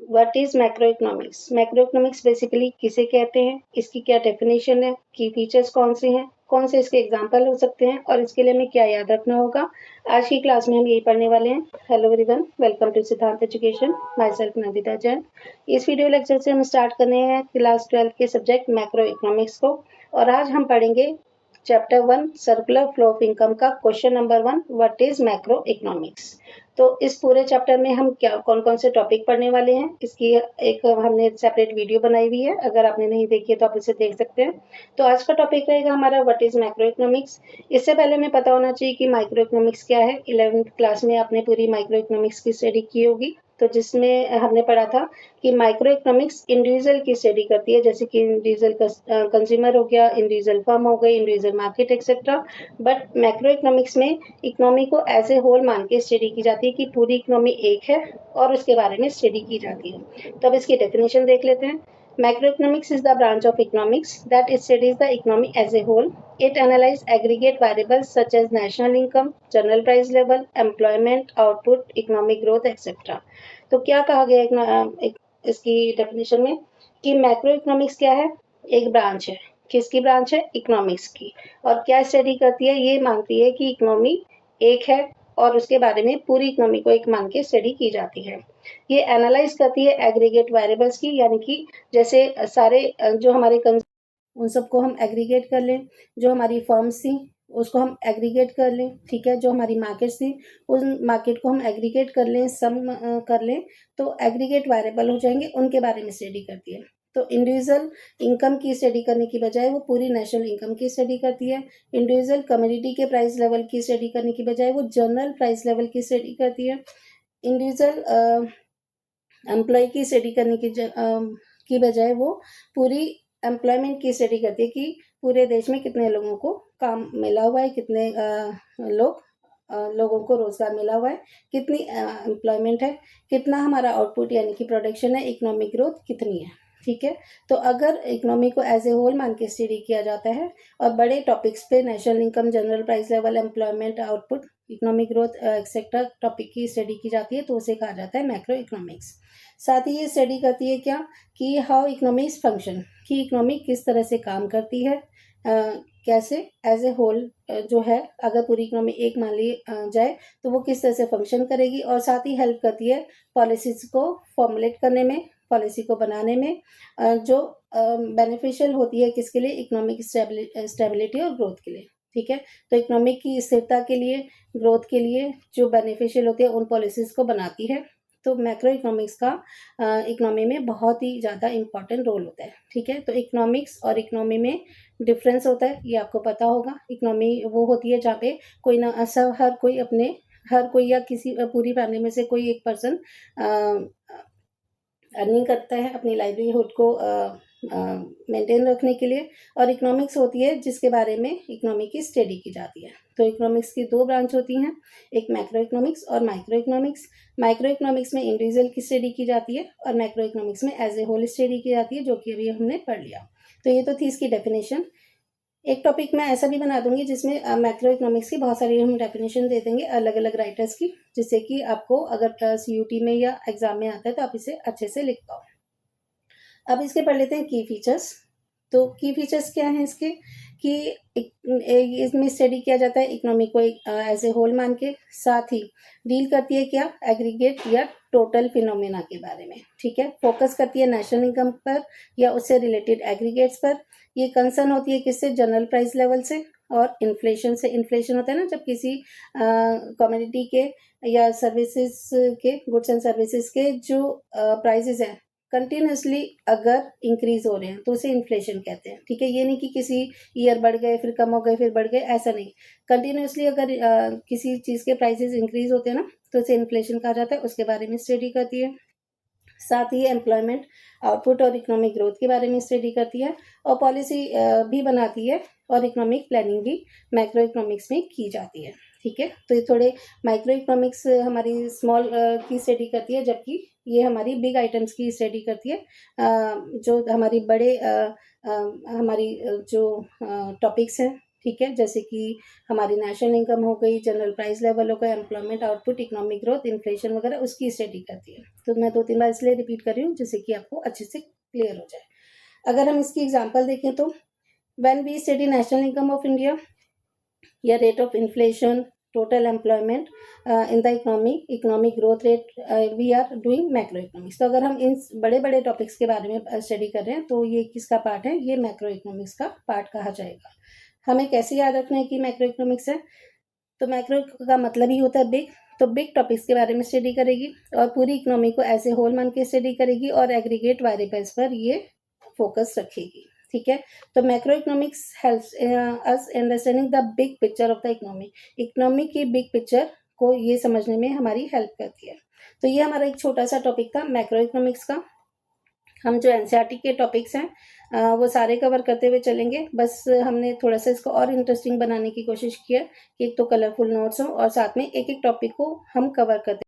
What is macro economics? Macro economics basically किसे कहते हैं, इसकी क्या डेफिनेशन है, की फीचर्स कौन से हैं, कौन से इसके एग्जाम्पल हो सकते हैं और इसके लिए हमें क्या याद रखना होगा, आज की क्लास में हम यही पढ़ने वाले हैं। हेलो एवरीवन, वेलकम टू सिद्धांत education, my self Nandita Jain. इस वीडियो लेक्चर से हम स्टार्ट करने हैं क्लास 12 के सब्जेक्ट मैक्रो इकोनॉमिक्स को, और आज हम पढ़ेंगे chapter 1 circular flow of income का question number 1, what is macroeconomics. तो इस पूरे चैप्टर में हम क्या कौन कौन से टॉपिक पढ़ने वाले हैं, इसकी एक हमने सेपरेट वीडियो बनाई हुई है, अगर आपने नहीं देखी है तो आप इसे देख सकते हैं। तो आज का टॉपिक रहेगा हमारा व्हाट इज मैक्रो इकोनॉमिक्स। इससे पहले हमें पता होना चाहिए कि माइक्रो इकोनॉमिक्स क्या है। 11th क्लास में आपने पूरी माइक्रो इकोनॉमिक्स की स्टडी की होगी, तो जिसमें हमने पढ़ा था कि माइक्रो इकोनॉमिक्स इंडिविजुअल की स्टडी करती है, जैसे कि इंडिविजुअल कंज्यूमर हो गया, इंडिविजुअल फर्म हो गई, individual market etcetera. But macro economics में इकोनॉमी को एज ए होल मान के स्टडी की जाती है कि पूरी इकोनॉमी एक है और उसके बारे में स्टडी की जाती है। तो अब इसकी डेफिनेशन देख लेते हैं। Macroeconomics is the branch of economics that studies the economy as a whole. It analyzes aggregate variables such as national income, general price level, employment, output, economic growth, etc. तो क्या कहा गया इसकी डेफिनेशन में कि मैक्रो इकोनॉमिक्स क्या है? एक ब्रांच है। किसकी ब्रांच है? इकोनॉमिक्स की। और क्या स्टडी करती है? ये मानती है कि इकोनॉमी एक है और उसके बारे में पूरी इकोनॉमी को एक मान के स्टडी की जाती है। ये एनालाइज करती है एग्रीगेट वेरिएबल्स की, यानी कि जैसे सारे जो हमारे उन सबको हम एग्रीगेट कर लें। जो हमारी फर्म्स थी उसको हम एग्रीगेट कर लें, ठीक है। जो हमारी मार्केट्स थी उन मार्केट को हम एग्रीगेट कर लें, सम कर लें, तो एग्रीगेट वेरिएबल हो जाएंगे, उनके बारे में स्टडी करती है। तो इंडिविजुअल इनकम की स्टडी करने की बजाय वो पूरी नेशनल इनकम की स्टडी करती है। इंडिविजुअल कम्युनिटी के प्राइस लेवल की स्टडी करने की बजाय वो जनरल प्राइस लेवल की स्टडी करती है। इंडिविजुअल एम्प्लॉय की स्टडी करने की बजाय वो पूरी एम्प्लॉयमेंट की स्टडी करती है कि पूरे देश में कितने लोगों को काम मिला हुआ है, कितने लोगों को रोजगार मिला हुआ है, कितनी एम्प्लॉयमेंट है, कितना हमारा आउटपुट यानी कि प्रोडक्शन है, इकोनॉमिक ग्रोथ कितनी है, ठीक है। तो अगर इकोनॉमी को एज ए होल मान के स्टडी किया जाता है और बड़े टॉपिक्स पे national income, general price level, employment, output, economic growth etcetera topic की स्टडी की जाती है, तो उसे कहा जाता है मैक्रो इकोनॉमिक्स। साथ ही ये स्टडी करती है क्या कि हाउ इकोनॉमिक्स फंक्शन, कि इकोनॉमी किस तरह से काम करती है, कैसे एज ए होल जो है, अगर पूरी इकोनॉमी एक मान ली जाए तो वो किस तरह से फंक्शन करेगी। और साथ ही हेल्प करती है पॉलिसीज को फॉर्मुलेट करने में, पॉलिसी को बनाने में, जो बेनिफिशियल होती है किसके लिए? इकोनॉमिक स्टेबिलिटी और ग्रोथ के लिए, ठीक है। तो इकोनॉमिक की स्थिरता के लिए, ग्रोथ के लिए जो बेनिफिशियल होती है उन पॉलिसीज को बनाती है। तो मैक्रो इकोनॉमिक्स का इकोनॉमी में बहुत ही ज़्यादा इम्पॉर्टेंट रोल होता है, ठीक है। तो इकोनॉमिक्स और इकोनॉमी में डिफरेंस होता है, ये आपको पता होगा। इकोनॉमी वो होती है जहाँ पे कोई ना सब हर कोई या किसी पूरी फैमिली में से कोई एक पर्सन अर्निंग करता है अपनी लाइवलीहुड को मेंटेन रखने के लिए। और इकोनॉमिक्स होती है जिसके बारे में इकोनॉमी की स्टडी की जाती है। तो इकोनॉमिक्स की दो ब्रांच होती हैं, एक मैक्रो इकोनॉमिक्स और माइक्रो इकोनॉमिक्स। माइक्रो इकोनॉमिक्स में इंडिविजुअल की स्टडी की जाती है और मैक्रो इकोनॉमिक्स में एज ए होल स्टडी की जाती है, जो कि अभी हमने पढ़ लिया। तो ये तो थी इसकी डेफिनेशन। एक टॉपिक मैं ऐसा भी बना दूंगी जिसमें मैक्रो इकोनॉमिक्स की बहुत सारी हम डेफिनेशन दे देंगे अलग अलग राइटर्स की, जिससे कि आपको अगर CUT में या एग्जाम में आता है तो आप इसे अच्छे से लिख पाओ। अब इसके पढ़ लेते हैं की फीचर्स। तो की फीचर्स क्या हैं इसके, कि इसमें स्टडी किया जाता है इकोनॉमी को एज ए होल मान के, साथ ही डील करती है क्या? एग्रीगेट या टोटल फिनोमेना के बारे में, ठीक है। फोकस करती है नेशनल इनकम पर या उससे रिलेटेड एग्रीगेट्स पर। ये कंसर्न होती है किससे? जनरल प्राइस लेवल से और इन्फ्लेशन से। इन्फ्लेशन होता है ना, जब किसी कमोडिटी के या सर्विसेज के, गुड्स एंड सर्विसेज के जो प्राइसेस हैं कंटिन्यूसली अगर इंक्रीज हो रहे हैं तो उसे इन्फ्लेशन कहते हैं, ठीक है। ये नहीं कि किसी ईयर बढ़ गए फिर कम हो गए फिर बढ़ गए, ऐसा नहीं। कंटिन्यूसली अगर किसी चीज़ के प्राइसेस इंक्रीज होते हैं ना तो उसे इन्फ्लेशन कहा जाता है, उसके बारे में स्टडी करती है। साथ ही एम्प्लॉयमेंट, आउटपुट और इकोनॉमिक ग्रोथ के बारे में स्टडी करती है और पॉलिसी भी बनाती है और इकोनॉमिक प्लानिंग भी मैक्रो इकोनॉमिक्स में की जाती है, ठीक है। तो ये थोड़े माइक्रो इकोनॉमिक्स हमारी स्मॉल की स्टडी करती है, जबकि ये हमारी बिग आइटम्स की स्टडी करती है, जो हमारी बड़े हमारी जो टॉपिक्स हैं, ठीक है, जैसे कि हमारी नेशनल इनकम हो गई, जनरल प्राइस लेवल हो गया, employment output, economic growth, inflation वगैरह, उसकी स्टडी करती है। तो मैं 2-3 बार इसलिए रिपीट कर रही हूँ जिससे कि आपको अच्छे से क्लियर हो जाए। अगर हम इसकी एग्जांपल देखें तो when we study national income of India या rate of inflation, total employment in the economy, economic growth rate, we are doing macroeconomics. तो अगर हम इन बड़े बड़े टॉपिक्स के बारे में स्टडी कर रहे हैं तो ये किसका पार्ट है, ये मैक्रो इकोनॉमिक्स का पार्ट कहा जाएगा। हमें कैसे याद रखना है कि मैक्रो इकोनॉमिक्स है, तो मैक्रो का मतलब ही होता है बिग। तो बिग टॉपिक्स के बारे में स्टडी करेगी और पूरी इकोनॉमी को ऐसे होल मान के स्टडी करेगी और एग्रीगेट वेरिएबल्स पर ये फोकस रखेगी। ठीक है, तो macro economics helps us understanding the big picture of the economy. Economy की बिग पिक्चर को ये समझने में हमारी हेल्प करती है। तो ये हमारा एक छोटा सा टॉपिक था मैक्रो इकोनॉमिक्स का। हम जो एनसीईआरटी के टॉपिक्स हैं वो सारे कवर करते हुए चलेंगे। बस हमने थोड़ा सा इसको और इंटरेस्टिंग बनाने की कोशिश की है कि एक तो कलरफुल नोट्स हो और साथ में एक एक टॉपिक को हम कवर करते